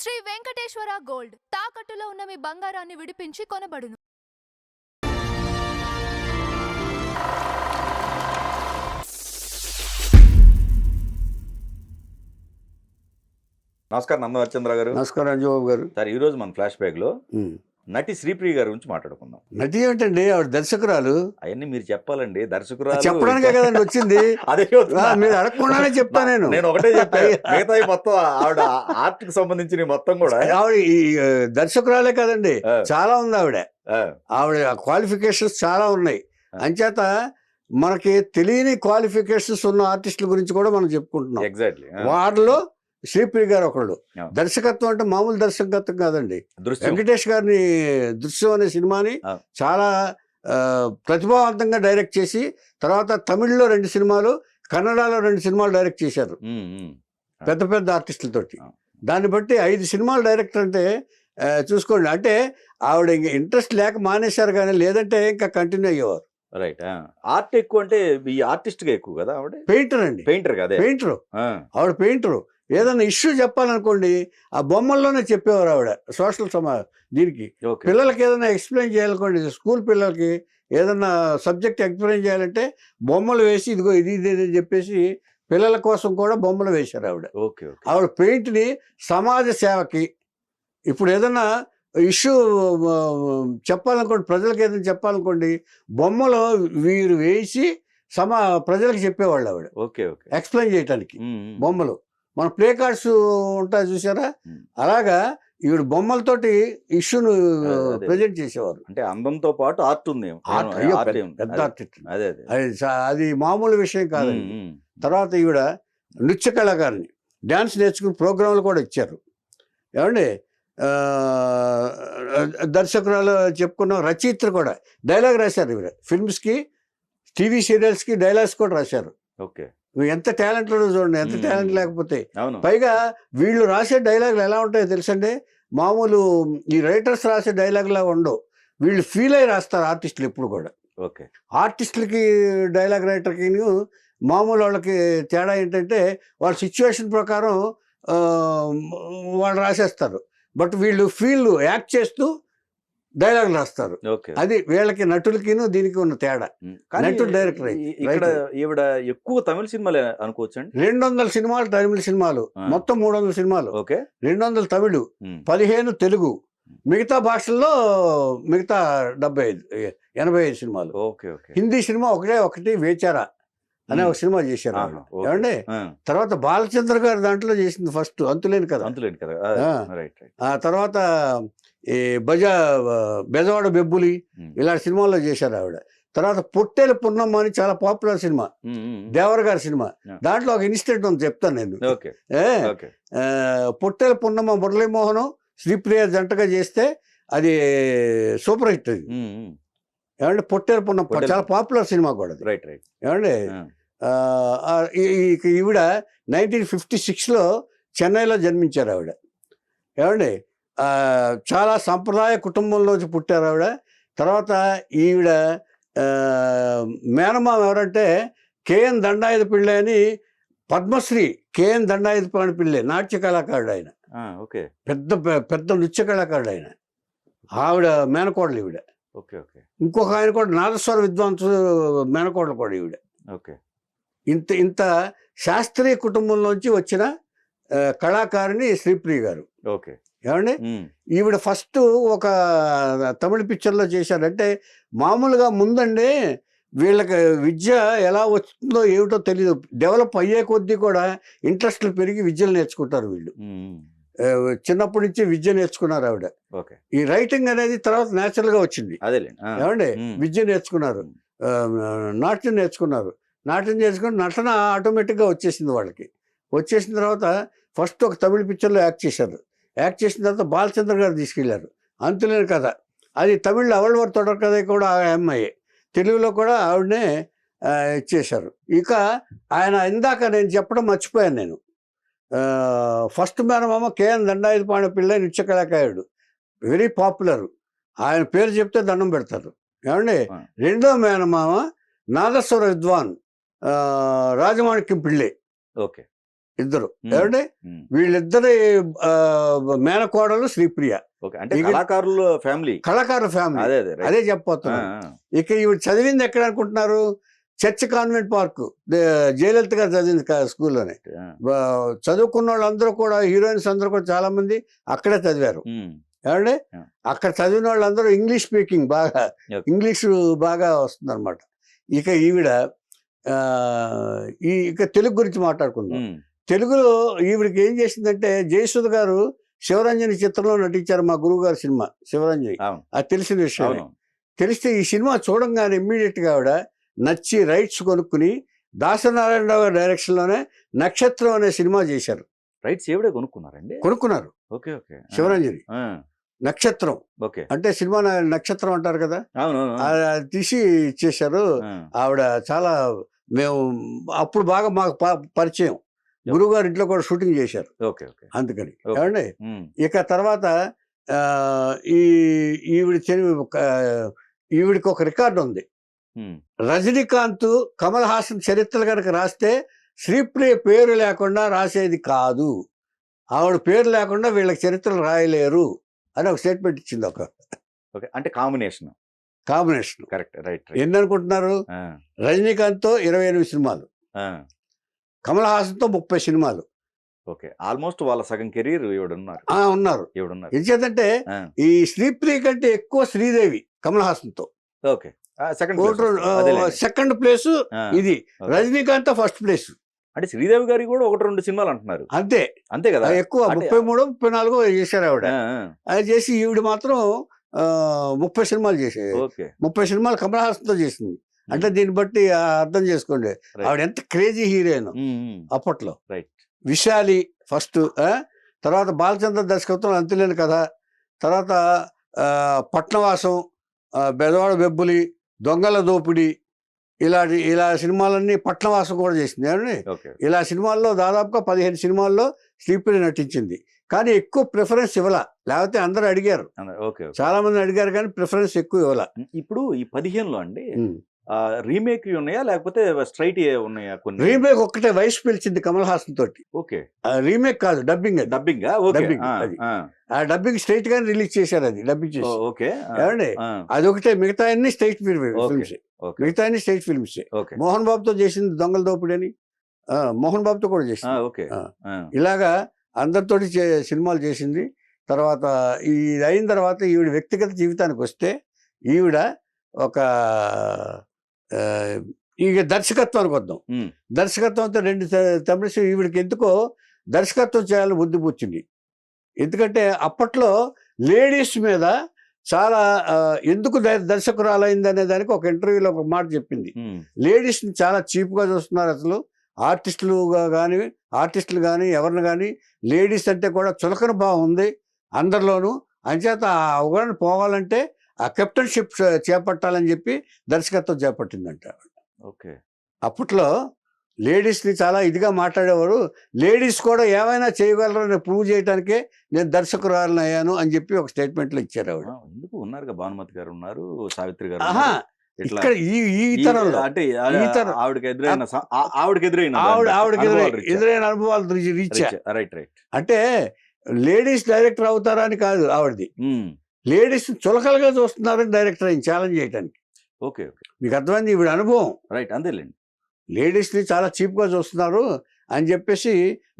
Shri Venkateswara gold తాకట్టులో ఉన్న మీ బంగారాన్ని విడిపించి కొనబడును. నమస్కారం నందవర్చంద్ర గారు. నమస్కారం అంజబాబు గారు. సార్ ఈ రోజు మన ఫ్లాష్ బ్యాక్ లో నటి శ్రీప్రియ గారి గురించి మాట్లాడుకుందాం. నటి ఏంటండి, ఆవిడ దర్శకురాలు. అవన్నీ మీరు చెప్పాలండి. దర్శకురాలు చెప్పడానికే కదండి వచ్చింది. అదే మీరు అడగకుండానే చెప్తా. నేను ఒకటే చెప్పాను, మిగతా మొత్తం ఆవిడ ఆర్ట్ కి సంబంధించిన మొత్తం కూడా ఆవిడ ఈ దర్శకురాలే కదండి, చాలా ఉంది ఆవిడ. ఆవిడ క్వాలిఫికేషన్స్ చాలా ఉన్నాయి. అంచేత మనకి తెలియని క్వాలిఫికేషన్స్ ఉన్న ఆర్టిస్టుల గురించి కూడా మనం చెప్పుకుంటున్నాం. ఎగ్జాక్ట్లీ. వారిలో శ్రీప్రియ గారు ఒకళ్ళు. దర్శకత్వం అంటే మామూలు దర్శకత్వం కాదండి. వెంకటేష్ గారిని దృశ్యం అనే సినిమాని చాలా ప్రతిభావంతంగా డైరెక్ట్ చేసి, తర్వాత తమిళ్లో 2 సినిమాలు, కన్నడలో 2 సినిమాలు డైరెక్ట్ చేశారు పెద్ద పెద్ద ఆర్టిస్టులతోటి. దాన్ని బట్టి 5 సినిమాలు డైరెక్టర్ అంటే చూసుకోండి. అంటే ఆవిడ ఇంకా ఇంట్రెస్ట్ లేక మానేశారు, కానీ లేదంటే ఇంకా కంటిన్యూ అయ్యేవారు. రైట్. ఆర్ట్ ఎక్కువ అంటే ఈ ఆర్టిస్ట్ గా ఎక్కువ కదా ఆవిడ. పెయింటర్ అండి, పెయింటర్ కదా. పెయింటర్ ఆవిడ. పెయింటరు ఏదన్నా ఇష్యూ చెప్పాలనుకోండి, ఆ బొమ్మల్లోనే చెప్పేవారు ఆవిడ. సోషల్ దీనికి పిల్లలకి ఏదైనా ఎక్స్ప్లెయిన్ చేయాలనుకోండి, స్కూల్ పిల్లలకి ఏదన్నా సబ్జెక్ట్ ఎక్స్ప్లెయిన్ చేయాలంటే బొమ్మలు వేసి ఇదిగో ఇది ఇది అని చెప్పేసి పిల్లల కోసం కూడా బొమ్మలు వేశారు ఆవిడ. ఆవిడ పెయింట్ని సమాజ సేవకి, ఇప్పుడు ఏదన్నా ఇష్యూ చెప్పాలనుకోండి, ప్రజలకు ఏదైనా చెప్పాలనుకోండి, బొమ్మలు వీరు వేసి ప్రజలకు చెప్పేవాళ్ళు ఆవిడ. ఎక్స్ప్లెయిన్ చేయటానికి బొమ్మలు. మన ప్లే కార్డ్స్ ఉంటాయి చూసారా, అలాగా ఈవిడ బొమ్మలతోటి ఇష్యూను ప్రజెంట్ చేసేవారు. అంటే అందంతో పాటు ఆర్ట్ ఉంది, పెద్ద ఆర్టిస్ట్. అది మామూలు విషయం కాదండి. తర్వాత ఈవిడ నృత్య కళాకారిని, డ్యాన్స్ నేర్చుకుని ప్రోగ్రాంలు కూడా ఇచ్చారు. ఏమండి, దర్శకురాలు చెప్పుకున్న రచయిత్రి కూడా, డైలాగ్ రాశారు ఈవిడ. ఫిల్మ్స్కి, టీవీ సీరియల్స్కి డైలాగ్స్ కూడా రాశారు. ఎంత టాలెంట్ చూడండి, ఎంత టాలెంట్ లేకపోతే. పైగా వీళ్ళు రాసే డైలాగులు ఎలా ఉంటాయో తెలుసండి, మామూలు ఈ రైటర్స్ రాసే డైలాగ్ లాగా ఉండవు. వీళ్ళు ఫీల్ అయ్యి రాస్తారు ఆర్టిస్టులు ఎప్పుడు కూడా. ఆర్టిస్టులకి, డైలాగ్ రైటర్కి మామూలు వాళ్ళకి తేడా ఏంటంటే, వాళ్ళ సిచ్యువేషన్ ప్రకారం వాళ్ళు రాసేస్తారు. బట్ వీళ్ళు ఫీల్ యాక్ట్ చేస్తూ డైలాగ్ రాస్తారు. అది వీళ్ళకి, నటులకి దీనికి ఉన్న తేడా. నటులు డైరెక్టర్. ఈవిడ ఎక్కువ తమిళ సినిమాలు అనుకోవచ్చు అండి. 200 సినిమాలు తమిళ సినిమాలు, మొత్తం 300 సినిమాలు. 200 తమిళ్, 15 తెలుగు, మిగతా భాషల్లో మిగతా 85 సినిమాలు. హిందీ సినిమా ఒకటి వేచారా అనే ఒక సినిమా చేశారు. ఏమండి, తర్వాత బాలచంద్ర గారు దాంట్లో చేసింది ఫస్ట్ అంతులేని కదా. ఆ తర్వాత ఈ బెజవాడ బెబ్బులి ఇలాంటి సినిమాల్లో చేశారు ఆవిడ. తర్వాత పొట్టేల పున్నమ్మ అని చాలా పాపులర్ సినిమా, దేవర గారి సినిమా. దాంట్లో ఒక ఇన్సిడెంట్ ఉంది, చెప్తాను నేను. పొట్టేల పున్నమ్మ మురళీమోహన్ శ్రీప్రియ జంటగా చేస్తే అది సూపర్ హిట్. అది ఏమంటే పొట్టేల పున్నమ్మ చాలా పాపులర్ సినిమా కూడా. ఏమండి, ఈవిడ 1956లో చెన్నైలో జన్మించారు ఆవిడ. ఏమండి, చాలా సంప్రదాయ కుటుంబంలోంచి పుట్టారు ఆవిడ. తర్వాత ఈవిడ మేనమామ ఎవరంటే కేఎన్ దండాయుధ పిళ్ళై అని, పద్మశ్రీ కేఎన్ దండాయుధ పిళ్ళై నాట్య కళాకారుడు ఆయన. పెద్ద పెద్ద నృత్య కళాకారుడు ఆయన. ఆవిడ మేనకోడలు ఈవిడ. ఇంకొక ఆయన కూడా నాదస్వర విద్వాంసు మేనకోడలు కూడా ఈవిడ. ఇంత శాస్త్రీయ కుటుంబంలోంచి వచ్చిన కళాకారిణి శ్రీప్రియ గారు. ఏమండి, ఈవిడ ఫస్ట్ ఒక తమిళ పిక్చర్లో చేశారంటే, మామూలుగా ముందండి వీళ్ళకి విద్య ఎలా వస్తుందో ఏమిటో తెలియదు. డెవలప్ అయ్యే కొద్దీ కూడా ఇంట్రెస్ట్లు పెరిగి విద్యలు నేర్చుకుంటారు వీళ్ళు. చిన్నప్పటి నుంచి విద్య నేర్చుకున్నారు ఆవిడ. ఈ రైటింగ్ అనేది తర్వాత న్యాచురల్గా వచ్చింది. ఏమండి, విద్య నేర్చుకున్నారు, నాట్యం నేర్చుకున్నారు. నాట్యం నేర్చుకుని నటన ఆటోమేటిక్గా వచ్చేసింది వాళ్ళకి. వచ్చేసిన తర్వాత ఫస్ట్ ఒక తమిళ పిక్చర్లో యాక్ట్ చేశారు. యాక్ట్ చేసిన తర్వాత బాలచంద్ర గారు తీసుకెళ్లారు, అంతులేని కథ. అది తమిళ్లో అవల్వర్ తొడర్ కథ కూడా అమ్మాయి, తెలుగులో కూడా ఆవిడనే ఇచ్చేశారు. ఇక ఆయన ఇందాక నేను చెప్పడం మర్చిపోయాను నేను. ఫస్ట్ మేనమామ కేఎన్ దండాయుధ పిళ్ళై నృత్య కళాకారుడు, వెరీ పాపులర్. ఆయన పేరు చెప్తే దండం పెడతారు. ఏమండి, రెండో మేనమామ నాదస్వర విద్వాన్ రాజమాణిక్యం పిళ్ళై. ఇద్దరు ఉమ్, ఏమంటే ఉమ్. వీళ్ళిద్దరి మేనకోడలు శ్రీప్రియ, ఓకే, అంటే ఇక- కళాకారుల ఫ్యామిలీ. కళాకారుల ఫ్యామిలీ. అదే అదే right. అదే ఆ, చెప్పబోతున్నాను. ఆ, ఇక ఈవిడ చదివింది ఎక్కడ అనుకుంటున్నారు? చర్చ్ కాన్వెంట్ పార్క్, జయలలిత గారు చదివింది స్కూల్లోనే. ఆ, చదువుకున్న వాళ్ళందరూ కూడా, హీరోయిన్స్ అందరూ కూడా చాలా మంది అక్కడే చదివారు. ఉమ్, ఏమంటే ఆ. అక్కడ చదివిన వాళ్ళందరూ ఇంగ్లీష్ స్పీకింగ్ బాగా, Okay. ఇంగ్లీష్ బాగా వస్తుందన్నమాట. ఇక ఈవిడ ఇక తెలుగు గురించి మాట్లాడుకుందాం. ఉమ్, తెలుగులో ఈవిడికి ఏం చేసిందంటే, జయసుధ గారు శివరంజని చిత్రంలో నటించారు, మా గురువు గారి సినిమా శివరంజని. అవును అది తెలిసిన విషయం. అవును. తెలిస్తే ఈ సినిమా చూడంగానే ఇమ్మీడియట్గా ఆవిడ నచ్చి రైట్స్ కొనుక్కుని దాసనారాయణరావు గారి డైరెక్షన్లోనే నక్షత్రం అనే సినిమా చేశారు. రైట్స్ ఎవడే కొనుక్కున్నారండి? కొనుక్కున్నారు ఓకే ఓకే. ఆ, శివరంజని. ఆ, నక్షత్రం ఓకే. అంటే సినిమా నక్షత్రం అంటారు కదా, అవును అవును, అవును. అది తీసి ఇచ్చేశారు. ఆ, ఆవిడ చాలా, మేము అప్పుడు బాగా మాకు పరిచయం. గురువుగారి ఇంట్లో కూడా షూటింగ్ చేశారు ఓకే ఓకే. అందుకని. Okay. ఏమండి ఉమ్, ఇక తర్వాత ఆ, ఈ ఈవిడ ఈవిడికి ఒక రికార్డు ఉంది. ఉమ్, రజనీకాంత్, కమల్ హాసన్ చరిత్రలు కనుక రాస్తే శ్రీప్రియ పేరు లేకుండా రాసేది కాదు, ఆవిడ పేరు లేకుండా వీళ్ళకి చరిత్రలు రాయలేరు అని ఒక స్టేట్మెంట్ ఇచ్చింది. ఒక ఓకే, అంటే combination. Combination. Correct, right right. ఎన్ని అనుకుంటున్నారు? ఆ, రజనీకాంత్తో 28 సినిమాలు, ఆ, కమల్ హాసన్తో 30 సినిమాలు. ఓకే, ఆల్మోస్ట్ వాళ్ళ సగం కెరీర్ ఇవిడున్నారు. ఉన్నారు. ఇవిడున్నారు. ఎందుచేతంటే ఆ, ఈ శ్రీప్రియ కంటే ఎక్కువ శ్రీదేవి కమల్ హాసన్తో. ఓకే. సెకండ్ సెకండ్ ప్లేస్ ఇది, రజనీకాంత్ ఫస్ట్ ప్లేస్. అంటే శ్రీదేవి గారి కూడా 1-2 సినిమాలు అంటున్నారు. అంతే అంతే కదా. ఎక్కువ, అంటే- 33, 34 చేశారు ఆవిడ. ఆ, ఆ, అది చేసి ఈవిడ మాత్రం 30 సినిమాలు చేసే, ఓకే. 30 సినిమాలు కమల్ హాసన్తో చేసింది. అంటే దీన్ని బట్టి అర్థం చేసుకోండి ఆవిడ ఎంత క్రేజీ హీరోయిన్ అప్పట్లో. రైట్. విశాలి ఫస్ట్, తర్వాత బాలచంద్ర దర్శకత్వం అంతులేని కథ, తర్వాత పట్నవాసం, బెదవాడ బెబ్బులి, దొంగల దోపిడి, ఇలా సినిమాలన్నీ, పట్నవాసం కూడా చేసింది ఏమండి. ఓకే. ఇలా సినిమాల్లో దాదాపుగా 15 సినిమాల్లో శ్రీప్రియ నటించింది. కానీ ఎక్కువ ప్రిఫరెన్స్ ఇవ్వాల, లేకపోతే అందరూ అడిగారు, ఓకే. చాలా మంది అడిగారు కానీ ప్రిఫరెన్స్ ఎక్కువ ఇవ్వాల. ఇప్పుడు ఈ 15లో అండి రీమేక్ ఉన్నాయా లేకపోతే స్ట్రైట్ ఉన్నాయా? కొన్ని రీమేక్ ఒక్కటే వయసు పిలిచింది కమల్ హాసన్ తోటి. ఓకే. రీమేక్ కాదు, డబ్బింగ్. డబ్బింగ్. డబ్బింగ్ అది. ఆ డబ్బింగ్ స్ట్రైట్ గానే రిలీజ్ చేశారు, అది డబ్బింగ్ చేసి. ఓకే. ఏమండి అదొకటే, మిగతా అన్ని స్టేట్ ఫిల్మ్స్, మిగతా అన్ని స్టేట్ ఫిల్మ్స్. ఓకే. మోహన్ బాబుతో చేసింది దొంగల దోపిడి అని, మోహన్ బాబుతో కూడా చేసింది. ఓకే. ఇలాగా అందరితోటి సినిమాలు చేసింది. తర్వాత ఈ అయిన తర్వాత ఈవిడ వ్యక్తిగత జీవితానికి వస్తే, ఈవిడ ఒక ఇక దర్శకత్వానికి వద్దాం. దర్శకత్వంతో 2 తమిళ ఈవిడికి ఎందుకో దర్శకత్వం చేయాలని బుద్ధి పుచ్చింది. ఎందుకంటే అప్పట్లో లేడీస్ మీద చాలా ఎందుకు దర్శకురాలైంది అనే దానికి ఒక ఇంటర్వ్యూలో ఒక మాట చెప్పింది. లేడీస్ని చాలా చీప్గా చూస్తున్నారు అసలు, ఆర్టిస్టులు కానీ ఎవరిని కానీ, లేడీస్ అంటే కూడా చులకన భావం ఉంది అందరిలోనూ. అంచేత ఆ అవగాహన పోవాలంటే ఆ కెప్టెన్షిప్ చేపట్టాలని చెప్పి దర్శకత్వం చేపట్టిందంట. ఓకే. అప్పట్లో లేడీస్ని చాలా ఇదిగా మాట్లాడేవారు. లేడీస్ కూడా ఏమైనా చేయగలరని ప్రూవ్ చేయడానికే నేను దర్శకురాలను అయ్యాను అని చెప్పి ఒక స్టేట్మెంట్లో ఇచ్చారు ఆవిడ. ఎందుకు ఉన్నారు, భానుమతి గారు ఉన్నారు, సావిత్రి గారు. ఇక్కడ ఈ తరంలో అంటే ఆవిడకి ఎదురైన అనుభవాలు రీచ్. Right right. అంటే లేడీస్ డైరెక్టర్ అవుతారా అని కాదు ఆవిడది, లేడీస్ చులకలుగా చూస్తున్నారని డైరెక్టర్ అయింది ఛాలెంజ్ చేయడానికి. Okay okay. మీకు అర్థమైంది ఈవిడ అనుభవం. రైట్, అంతేలేండి. లేడీస్ని చాలా చీప్గా చూస్తున్నారు అని చెప్పేసి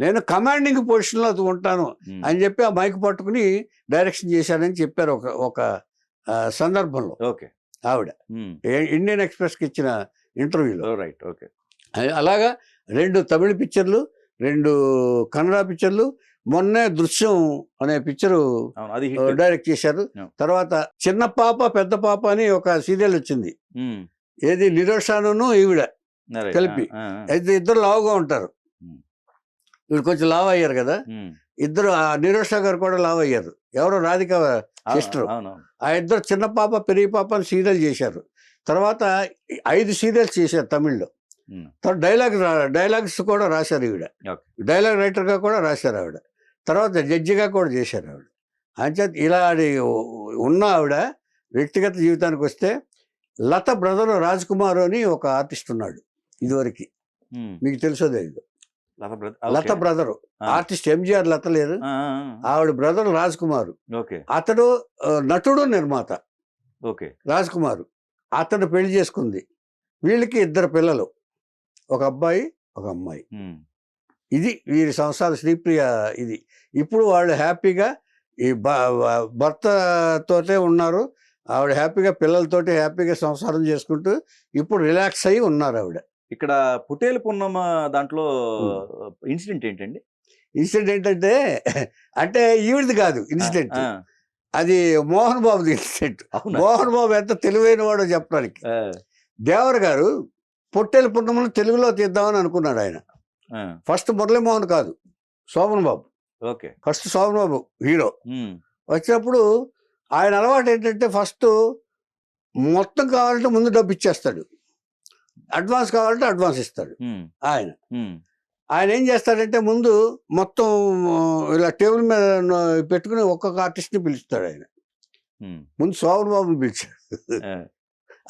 నేను కమాండింగ్ పొజిషన్లో ఉంటాను అని చెప్పి ఆ మైక్ పట్టుకుని డైరెక్షన్ చేశానని చెప్పారు ఒక సందర్భంలో. ఓకే. ఆవిడ ఇండియన్ ఎక్స్ప్రెస్కి ఇచ్చిన ఇంటర్వ్యూలో. రైట్. ఓకే. అలాగా 2 తమిళ పిక్చర్లు, 2 కన్నడ పిక్చర్లు, మొన్నే దృశ్యం అనే పిక్చరు డైరెక్ట్ చేశారు. తర్వాత చిన్న పాప పెద్ద పాప అని ఒక సీరియల్ వచ్చింది, ఏది నిరోషాను ఈవిడ కలిపి. అయితే ఇద్దరు లావుగా ఉంటారు, వీడు కొంచెం లావు అయ్యారు కదా ఇద్దరు. నిరోషా గారు కూడా లావు అయ్యారు, ఎవరో రాధిక సిస్టర్. ఆ ఇద్దరు చిన్న పాప పెరిగి పాప అని సీరియల్ చేశారు. తర్వాత 5 సీరియల్స్ చేశారు తమిళ్లో. తర్వాత డైలాగ్స్ కూడా రాశారు ఈవిడ, డైలాగ్ రైటర్గా కూడా రాశారు ఆవిడ. తర్వాత జడ్జిగా కూడా చేశారు ఆవిడ. అంచేత ఇలా ఉన్న ఆవిడ వ్యక్తిగత జీవితానికి వస్తే, లత బ్రదర్ రాజ్ కుమార్ అని ఒక ఆర్టిస్ట్ ఉన్నాడు ఇదివరకు, మీకు తెలుసోదే ఇది. లత బ్రదరు, ఆర్టిస్ట్ ఎంజిఆర్ లత లేదు, ఆవిడ బ్రదర్ రాజ్ కుమార్. ఓకే అతడు నటుడు నిర్మాత ఓకే రాజ్ కుమార్. అతడు పెళ్లి చేసుకుంది. వీళ్ళకి 2 పిల్లలు, ఒక అబ్బాయి ఒక అమ్మాయి. ఇది వీరి సంసార శ్రీప్రియ. ఇది ఇప్పుడు వాళ్ళు హ్యాపీగా ఈ భర్తతోటే ఉన్నారు. ఆవిడ హ్యాపీగా పిల్లలతోటి హ్యాపీగా సంసారం చేసుకుంటూ ఇప్పుడు రిలాక్స్ అయ్యి ఉన్నారు ఆవిడ. ఇక్కడ పుటేలు పున్నమ దాంట్లో ఇన్సిడెంట్ ఏంటండి? ఇన్సిడెంట్ ఏంటంటే అంటే ఈవిడది కాదు ఇన్సిడెంట్, అది మోహన్ బాబుది ఇన్సిడెంట్. మోహన్ బాబు ఎంత తెలివైన వాడో చెప్పడానికి. దేవర్ గారు పొట్టేలు పున్నమను తెలుగులో తీద్దామని అనుకున్నాడు ఆయన. ఫస్ట్ మురళీమోహన్ కాదు, శోభన్ బాబు. ఓకే ఫస్ట్ శోభన్ బాబు హీరో. వచ్చినప్పుడు ఆయన అలవాటు ఏంటంటే ఫస్ట్ మొత్తం కావాలంటే ముందు డబ్బు ఇచ్చేస్తాడు, అడ్వాన్స్ కావాలంటే అడ్వాన్స్ ఇస్తాడు. ఆయన ఏం చేస్తాడంటే ముందు మొత్తం ఇలా టేబుల్ మీద పెట్టుకుని ఒక్కొక్క ఆర్టిస్ట్ని పిలుస్తాడు ఆయన. ముందు శోభన్ బాబుని పిలిచాడు.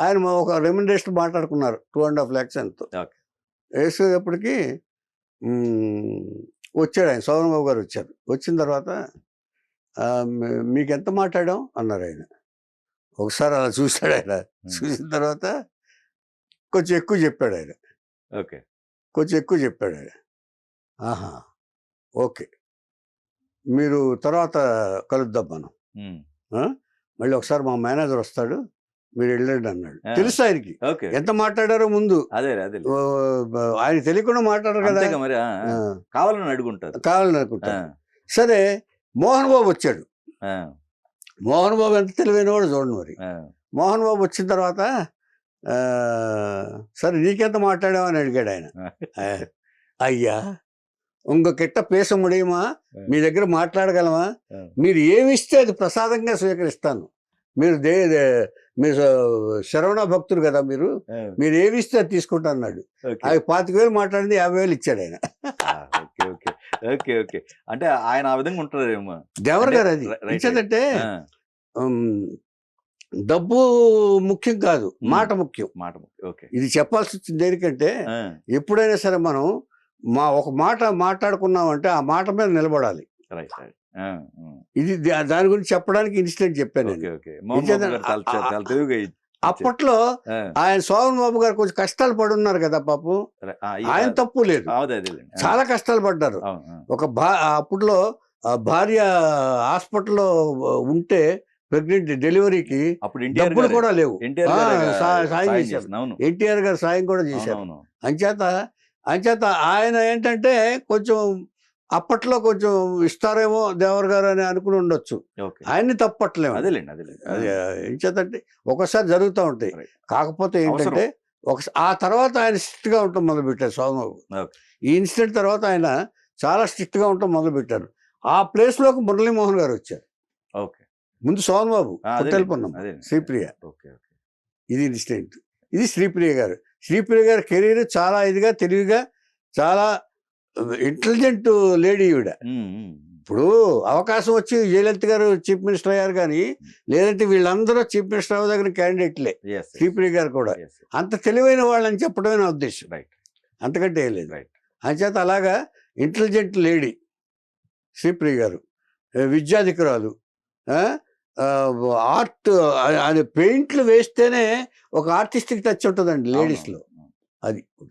ఆయన ఒక రెమ్యునరేషన్ మాట్లాడుకున్నారు 2.5 lakhs ఎంతో. వేసేటప్పటికి వచ్చాడు ఆయన, శోభన్ బాబు గారు వచ్చారు. వచ్చిన తర్వాత మీకు ఎంత మాట్లాడాం అన్నారు ఆయన. ఒకసారి అలా చూశాడు ఆయన. చూసిన తర్వాత కొంచెం ఎక్కువ చెప్పాడు ఆయన. ఓకే కొంచెం ఎక్కువ చెప్పాడు ఆయన. ఆహా ఓకే, మీరు తర్వాత కలుద్దాం మనం, మళ్ళీ ఒకసారి మా మేనేజర్ వస్తాడు, మీరు వెళ్ళండి అన్నాడు. తెలుసు ఆయనకి ఎంత మాట్లాడారో ముందు. ఆయన తెలియకుండా మాట్లాడారు కదా, కావాలని అడుగుంటారు, కావాలని అనుకుంటారు. సరే మోహన్ బాబు వచ్చాడు. మోహన్ బాబు ఎంత తెలివైన వాడు చూడండి మరి. మోహన్ బాబు వచ్చిన తర్వాత సరే నీకెంత మాట్లాడామని అడిగాడు ఆయన. అయ్యా ఇంకొకట్ట పేస ముడియమా, మీ దగ్గర మాట్లాడగలమా, మీరు ఏమి ఇస్తే అది ప్రసాదంగా స్వీకరిస్తాను. మీరు మీరు శరవణ భక్తులు కదా, మీరు ఏమి ఇస్తే అది తీసుకుంటా అన్నాడు. అవి 25,000 మాట్లాడింది, 50,000 ఇచ్చాడు ఆయన. ఓకే ఓకే అంటే ఆయన ఆ విధంగా ఉంటారేమో దేవర్ గారు. అది ఇచ్చేదంటే డబ్బు ముఖ్యం కాదు, మాట ముఖ్యం. ఇది చెప్పాల్సి వచ్చింది దేనికంటే ఎప్పుడైనా సరే మనం ఒక మాట మాట్లాడుకున్నామంటే ఆ మాట మీద నిలబడాలి. ఇది దాని గురించి చెప్పడానికి ఇన్సిడెంట్ చెప్పాను. అప్పట్లో ఆయన శోభన్ బాబు గారు కొంచెం కష్టాలు పడున్నారు కదా పాపం. ఆయన తప్పు లేదు, చాలా కష్టాలు పడ్డారు. అప్పట్లో భార్య హాస్పిటల్లో ఉంటే ప్రెగ్నెంట్ డెలివరీకి డబ్బులు కూడా లేవు, సాయం చేశారు. ఎన్టీఆర్ గారు సాయం కూడా చేశారు. అంచేత ఆయన ఏంటంటే కొంచెం అప్పట్లో కొంచెం ఇస్తారేమో దేవర్ గారు అని అనుకుని ఉండొచ్చు. ఆయన్ని తప్పట్లేము. ఎంచేతంటే ఒకసారి జరుగుతూ ఉంటాయి. కాకపోతే ఏంటంటే ఆ తర్వాత ఆయన స్ట్రిక్ట్ గా ఉండటం మొదలుపెట్టారు శోభన్ బాబు. ఈ ఇన్సిడెంట్ తర్వాత ఆయన చాలా స్ట్రిక్ట్ గా ఉండటం మొదలుపెట్టారు. ఆ ప్లేస్ లోకి మురళీమోహన్ గారు వచ్చారు. ముందు శోభన్ బాబు, పొట్టేలు పున్నమ, శ్రీప్రియ. ఇది ఇన్సిడెంట్. ఇది శ్రీప్రియ గారు. శ్రీప్రియ గారి కెరీర్ చాలా ఇదిగా తెలివిగా, చాలా ఇంటెలిజెంట్ లేడీ ఈవిడ. ఇప్పుడు అవకాశం వచ్చి జయలలిత గారు చీఫ్ మినిస్టర్ అయ్యారు కానీ, లేదంటే వీళ్ళందరూ చీఫ్ మినిస్టర్ అవ్వదగిన క్యాండిడేట్లే. శ్రీప్రియ గారు కూడా అంత తెలివైన వాళ్ళని చెప్పడమే నా ఉద్దేశం, అంతకంటే ఏం లేదు. అంచేత అలాగా ఇంటెలిజెంట్ లేడీ శ్రీప్రియ గారు, విద్యాధికురాలు. ఆర్ట్ అది పెయింట్లు వేస్తేనే ఒక ఆర్టిస్టిక్ టచ్ ఉంటుందండి లేడీస్లో. అది